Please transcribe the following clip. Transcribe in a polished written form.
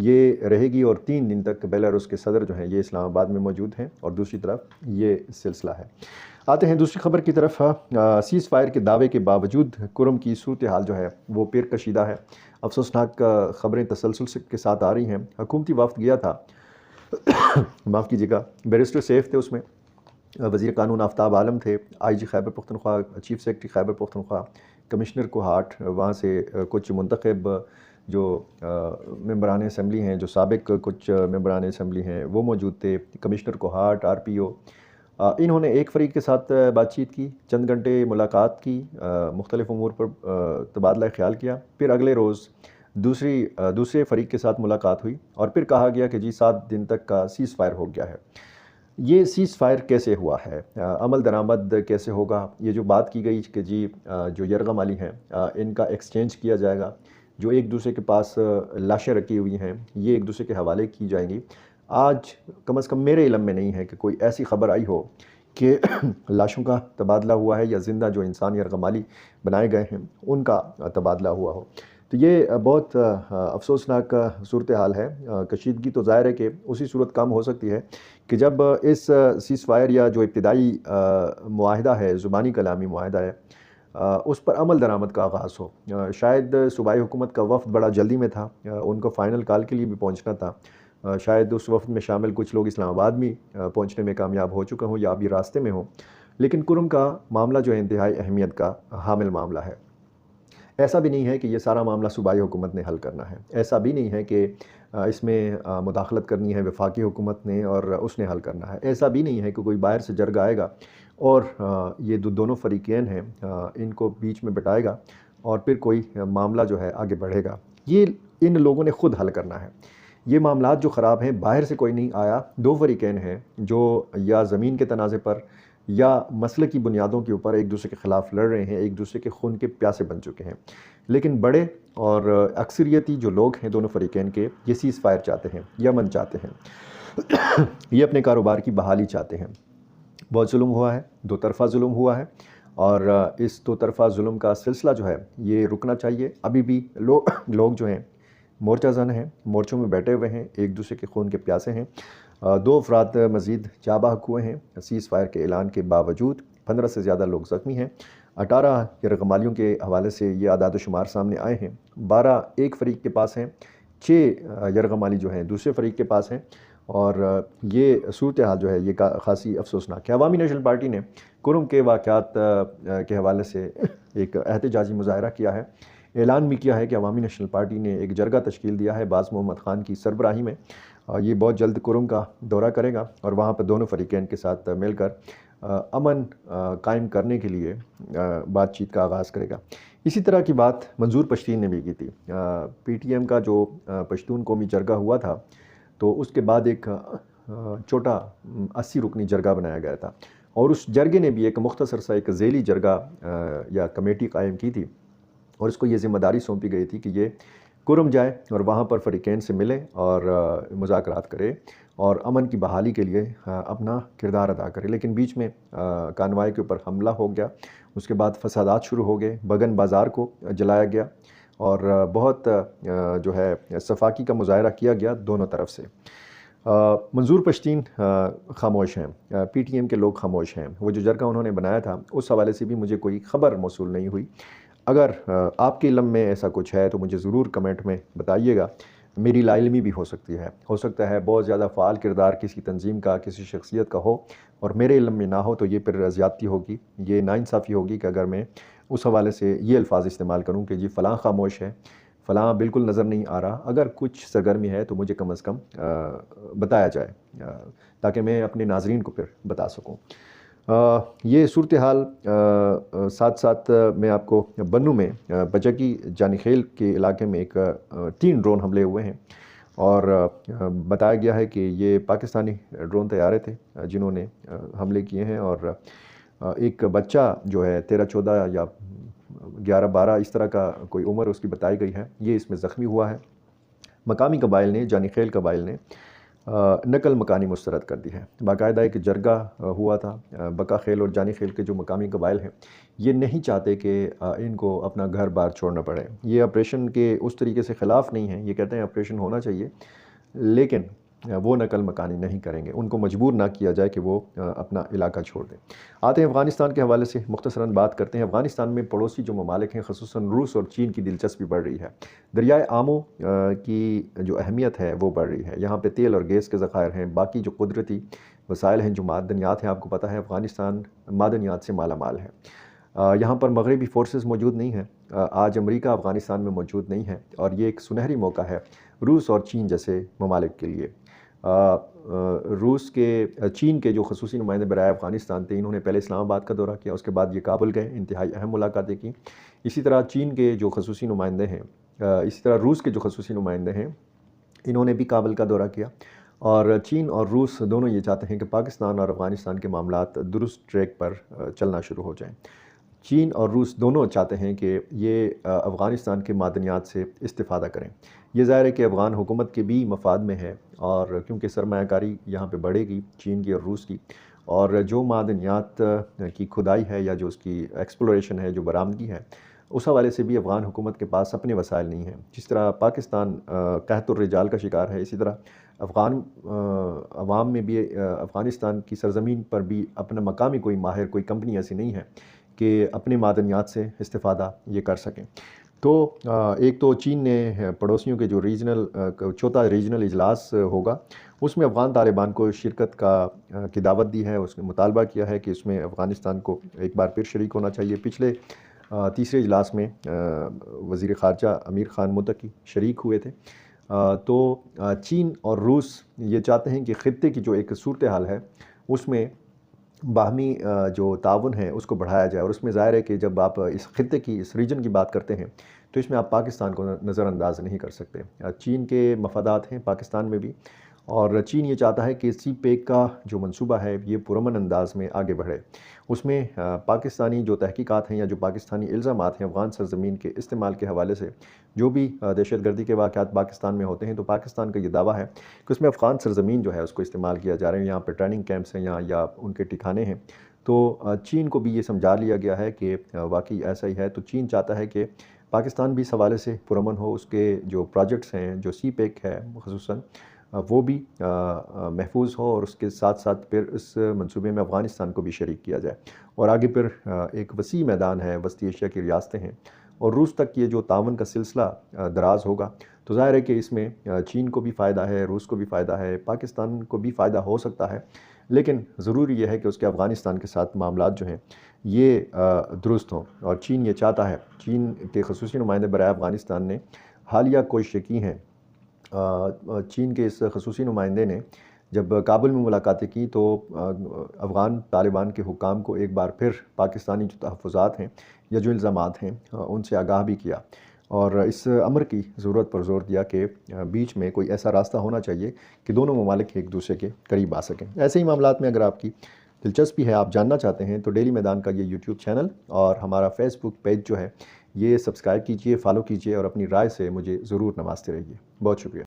یہ رہے گی اور 3 دن تک بیلاروس کے صدر جو ہیں یہ اسلام آباد میں موجود ہیں، اور دوسری طرف یہ سلسلہ ہے۔ آتے ہیں دوسری خبر کی طرف۔ سیز فائر کے دعوے کے باوجود کرم کی صورتحال جو ہے وہ پیر کشیدہ ہے۔ افسوسناک خبریں تسلسل کے ساتھ آ رہی ہیں۔ حکومتی وفد گیا تھا، معاف کیجیے گا، بیرسٹر سیف تھے اس میں، وزیر قانون آفتاب عالم تھے، آئی جی Khyber Pakhtunkhwa, chief secretary Khyber Pakhtunkhwa, commissioner Kohat, وہاں سے کچھ منتخب جو ممبران اسمبلی ہیں، جو سابق کچھ ممبران اسمبلی ہیں وہ موجود تھے، کمشنر کوہاٹ، آر پی او۔ انہوں نے ایک فریق کے ساتھ بات چیت کی، چند گھنٹے ملاقات کی، مختلف امور پر تبادلہ خیال کیا، پھر اگلے روز دوسرے فریق کے ساتھ ملاقات ہوئی اور پھر کہا گیا کہ جی 7 دن تک کا سیز فائر ہو گیا ہے۔ یہ سیز فائر کیسے ہوا ہے، عمل درآمد کیسے ہوگا؟ یہ جو بات کی گئی کہ جی جو یرغمالی مالی ہیں ان کا ایکسچینج کیا جائے گا، جو ایک دوسرے کے پاس لاشیں رکھی ہوئی ہیں یہ ایک دوسرے کے حوالے کی جائیں گی۔ آج کم از کم میرے علم میں نہیں ہے کہ کوئی ایسی خبر آئی ہو کہ لاشوں کا تبادلہ ہوا ہے یا زندہ جو انسان یرغمالی بنائے گئے ہیں ان کا تبادلہ ہوا ہو۔ تو یہ بہت افسوسناک صورتحال ہے۔ کشیدگی تو ظاہر ہے کہ اسی صورت کم ہو سکتی ہے کہ جب اس سیز فائر یا جو ابتدائی معاہدہ ہے، زبانی کلامی معاہدہ ہے، اس پر عمل درآمد کا آغاز ہو۔ شاید صوبائی حکومت کا وفد بڑا جلدی میں تھا، ان کو فائنل کال کے لیے بھی پہنچنا تھا، شاید اس وفد میں شامل کچھ لوگ اسلام آباد میں پہنچنے میں کامیاب ہو چکے ہوں یا ابھی راستے میں ہوں، لیکن کرم کا معاملہ جو ہے انتہائی اہمیت کا حامل معاملہ ہے۔ ایسا بھی نہیں ہے کہ یہ سارا معاملہ صوبائی حکومت نے حل کرنا ہے، ایسا بھی نہیں ہے کہ اس میں مداخلت کرنی ہے وفاقی حکومت نے اور اس نے حل کرنا ہے، ایسا بھی نہیں ہے کہ کوئی باہر سے جرگہ آئے گا اور یہ دونوں فریقین ہیں ان کو بیچ میں بٹھائے گا اور پھر کوئی معاملہ جو ہے آگے بڑھے گا۔ یہ ان لوگوں نے خود حل کرنا ہے۔ یہ معاملات جو خراب ہیں باہر سے کوئی نہیں آیا، 2 فریقین ہیں جو یا زمین کے تنازع پر یا مسلکی بنیادوں کے اوپر ایک دوسرے کے خلاف لڑ رہے ہیں، ایک دوسرے کے خون کے پیاسے بن چکے ہیں، لیکن بڑے اور اکثریتی جو لوگ ہیں دونوں فریقین کے، یہ سیز فائر چاہتے ہیں، یمن چاہتے ہیں، یہ اپنے کاروبار کی بحالی چاہتے ہیں۔ بہت ظلم ہوا ہے، 2 طرفہ ظلم ہوا ہے، اور اس 2 طرفہ ظلم کا سلسلہ جو ہے یہ رکنا چاہیے۔ ابھی بھی لوگ جو ہیں مورچہ زن ہیں، مورچوں میں بیٹھے ہوئے ہیں، ایک دوسرے کے خون کے پیاسے ہیں۔ 2 افراد مزید جاں بحق ہوئے ہیں سیز فائر کے اعلان کے باوجود، 15 سے زیادہ لوگ زخمی ہیں۔ 18 یرغمالیوں کے حوالے سے یہ اعداد و شمار سامنے آئے ہیں، 12 ایک فریق کے پاس ہیں، 6 یرغمالی جو ہیں دوسرے فریق کے پاس ہیں، اور یہ صورتحال جو ہے یہ خاصی افسوسناک ہے۔ عوامی نیشنل پارٹی نے کرم کے واقعات کے حوالے سے ایک احتجاجی مظاہرہ کیا ہے، اعلان بھی کیا ہے کہ عوامی نیشنل پارٹی نے ایک جرگہ تشکیل دیا ہے باز محمد خان کی سربراہی میں، یہ بہت جلد کرم کا دورہ کرے گا اور وہاں پر دونوں فریقین کے ساتھ مل کر امن قائم کرنے کے لیے بات چیت کا آغاز کرے گا۔ اسی طرح کی بات منظور پشتین نے بھی کی تھی۔ پی ٹی ایم کا جو پشتون قومی جرگہ ہوا تھا تو اس کے بعد ایک چھوٹا 80 رکنی جرگہ بنایا گیا تھا، اور اس جرگے نے بھی ایک مختصر سا ایک ذیلی جرگہ یا کمیٹی قائم کی تھی، اور اس کو یہ ذمہ داری سونپی گئی تھی کہ یہ کرم جائے اور وہاں پر فریقین سے ملے اور مذاکرات کرے اور امن کی بحالی کے لیے اپنا کردار ادا کرے۔ لیکن بیچ میں کانوائے کے اوپر حملہ ہو گیا، اس کے بعد فسادات شروع ہو گئے، بگن بازار کو جلایا گیا اور بہت جو ہے صفاقی کا مظاہرہ کیا گیا دونوں طرف سے۔ منظور پشتین خاموش ہیں، پی ٹی ایم کے لوگ خاموش ہیں، وہ جو جرگہ انہوں نے بنایا تھا اس حوالے سے بھی مجھے کوئی خبر موصول نہیں ہوئی۔ اگر آپ کے علم میں ایسا کچھ ہے تو مجھے ضرور کمنٹ میں بتائیے گا، میری لا علمی بھی ہو سکتا ہے بہت زیادہ فعال کردار کسی تنظیم کا، کسی شخصیت کا ہو اور میرے علم میں نہ ہو، تو یہ پھر زیادتی ہوگی، یہ ناانصافی ہوگی کہ اگر میں اس حوالے سے یہ الفاظ استعمال کروں کہ جی فلاں خاموش ہے، فلاں بالکل نظر نہیں آ رہا۔ اگر کچھ سرگرمی ہے تو مجھے کم از کم بتایا جائے تاکہ میں اپنے ناظرین کو پھر بتا سکوں۔ یہ صورتحال ساتھ ساتھ میں آپ کو بنو میں بچکی جانی خیل کے علاقے میں ایک 3 ڈرون حملے ہوئے ہیں، اور بتایا گیا ہے کہ یہ پاکستانی ڈرون طیارے تھے جنہوں نے حملے کیے ہیں، اور ایک بچہ جو ہے 13-14 یا 11-12 اس طرح کا کوئی عمر اس کی بتائی گئی ہے، یہ اس میں زخمی ہوا ہے۔ مقامی قبائل نے، جانی خیل قبائل نے نقل مکانی مسترد کر دی ہے۔ باقاعدہ ایک جرگہ ہوا تھا، بقا خیل اور جانی خیل کے جو مقامی قبائل ہیں یہ نہیں چاہتے کہ ان کو اپنا گھر بار چھوڑنا پڑے۔ یہ آپریشن کے اس طریقے سے خلاف نہیں ہیں، یہ کہتے ہیں آپریشن ہونا چاہیے، لیکن وہ نقل مکانی نہیں کریں گے، ان کو مجبور نہ کیا جائے کہ وہ اپنا علاقہ چھوڑ دیں۔ آتے ہیں افغانستان کے حوالے سے مختصراً بات کرتے ہیں۔ افغانستان میں پڑوسی جو ممالک ہیں خصوصاً روس اور چین کی دلچسپی بڑھ رہی ہے۔ دریائے آمو کی جو اہمیت ہے وہ بڑھ رہی ہے۔ یہاں پہ تیل اور گیس کے ذخائر ہیں، باقی جو قدرتی وسائل ہیں، جو معدنیات ہیں، آپ کو پتہ ہے افغانستان معدنیات سے مالا مال ہے۔ یہاں پر مغربی فورسز موجود نہیں ہیں، آج امریکہ افغانستان میں موجود نہیں ہے، اور یہ ایک سنہری موقع ہے روس اور چین جیسے ممالک کے لیے۔ چین کے جو خصوصی نمائندے برائے افغانستان تھے، انہوں نے پہلے اسلام آباد کا دورہ کیا، اس کے بعد یہ کابل گئے، انتہائی اہم ملاقاتیں کی۔ اسی طرح چین کے جو خصوصی نمائندے ہیں، اسی طرح روس کے جو خصوصی نمائندے ہیں، انہوں نے بھی کابل کا دورہ کیا، اور چین اور روس دونوں یہ چاہتے ہیں کہ پاکستان اور افغانستان کے معاملات درست ٹریک پر چلنا شروع ہو جائیں۔ چین اور روس دونوں چاہتے ہیں کہ یہ افغانستان کے معدنیات سے استفادہ کریں۔ یہ ظاہر ہے کہ افغان حکومت کے بھی مفاد میں ہے، اور کیونکہ سرمایہ کاری یہاں پہ بڑھے گی چین کی اور روس کی، اور جو معدنیات کی کھدائی ہے یا جو اس کی ایکسپلوریشن ہے، جو برآمدگی ہے، اس حوالے سے بھی افغان حکومت کے پاس اپنے وسائل نہیں ہیں۔ جس طرح پاکستان قحط الرجال کا شکار ہے، اسی طرح افغان عوام میں بھی افغانستان کی سرزمین پر بھی اپنا مقامی کوئی ماہر، کوئی کمپنی ایسی نہیں ہے کہ اپنے معدنیات سے استفادہ یہ کر سکیں۔ تو ایک تو چین نے پڑوسیوں کے جو چوتھا ریجنل اجلاس ہوگا، اس میں افغان طالبان کو شرکت کی دعوت دی ہے، اس نے مطالبہ کیا ہے کہ اس میں افغانستان کو ایک بار پھر شریک ہونا چاہیے۔ پچھلے تیسرے اجلاس میں وزیر خارجہ امیر خان متقی شریک ہوئے تھے۔ تو چین اور روس یہ چاہتے ہیں کہ خطے کی جو ایک صورتحال ہے اس میں باہمی جو تعاون ہے اس کو بڑھایا جائے، اور اس میں ظاہر ہے کہ جب آپ اس خطے کی، اس ریجن کی بات کرتے ہیں تو اس میں آپ پاکستان کو نظر انداز نہیں کر سکتے۔ چین کے مفادات ہیں پاکستان میں بھی، اور چین یہ چاہتا ہے کہ سی پیک کا جو منصوبہ ہے یہ پرامن انداز میں آگے بڑھے۔ اس میں پاکستانی جو تحقیقات ہیں یا جو پاکستانی الزامات ہیں افغان سرزمین کے استعمال کے حوالے سے، جو بھی دہشت گردی کے واقعات پاکستان میں ہوتے ہیں، تو پاکستان کا یہ دعویٰ ہے کہ اس میں افغان سرزمین جو ہے اس کو استعمال کیا جا رہا ہے، یہاں پہ ٹریننگ کیمپس ہیں یا ان کے ٹھکانے ہیں۔ تو چین کو بھی یہ سمجھا لیا گیا ہے کہ واقعی ایسا ہی ہے، تو چین چاہتا ہے کہ پاکستان بھی اس حوالے سے پرامن ہو، اس کے جو پروجیکٹس ہیں، جو سی پیک ہے خصوصاً، وہ بھی محفوظ ہو، اور اس کے ساتھ ساتھ پھر اس منصوبے میں افغانستان کو بھی شریک کیا جائے، اور آگے پھر ایک وسیع میدان ہے، وسطی ایشیا کی ریاستیں ہیں اور روس تک یہ جو تعاون کا سلسلہ دراز ہوگا، تو ظاہر ہے کہ اس میں چین کو بھی فائدہ ہے، روس کو بھی فائدہ ہے، پاکستان کو بھی فائدہ ہو سکتا ہے، لیکن ضروری یہ ہے کہ اس کے افغانستان کے ساتھ معاملات جو ہیں یہ درست ہوں، اور چین یہ چاہتا ہے۔ چین کے خصوصی نمائندے برائے افغانستان نے حالیہ کوششیں کی ہیں۔ چین کے اس خصوصی نمائندے نے جب کابل میں ملاقاتیں کی تو افغان طالبان کے حکام کو ایک بار پھر پاکستانی جو تحفظات ہیں یا جو الزامات ہیں ان سے آگاہ بھی کیا، اور اس امر کی ضرورت پر زور دیا کہ بیچ میں کوئی ایسا راستہ ہونا چاہیے کہ دونوں ممالک ایک دوسرے کے قریب آ سکیں۔ ایسے ہی معاملات میں اگر آپ کی دلچسپی ہے، آپ جاننا چاہتے ہیں، تو ڈیلی میدان کا یہ یوٹیوب چینل اور ہمارا فیس بک پیج جو ہے یہ سبسکرائب کیجئے، فالو کیجئے، اور اپنی رائے سے مجھے ضرور نوازتے رہیے۔ بہت شکریہ۔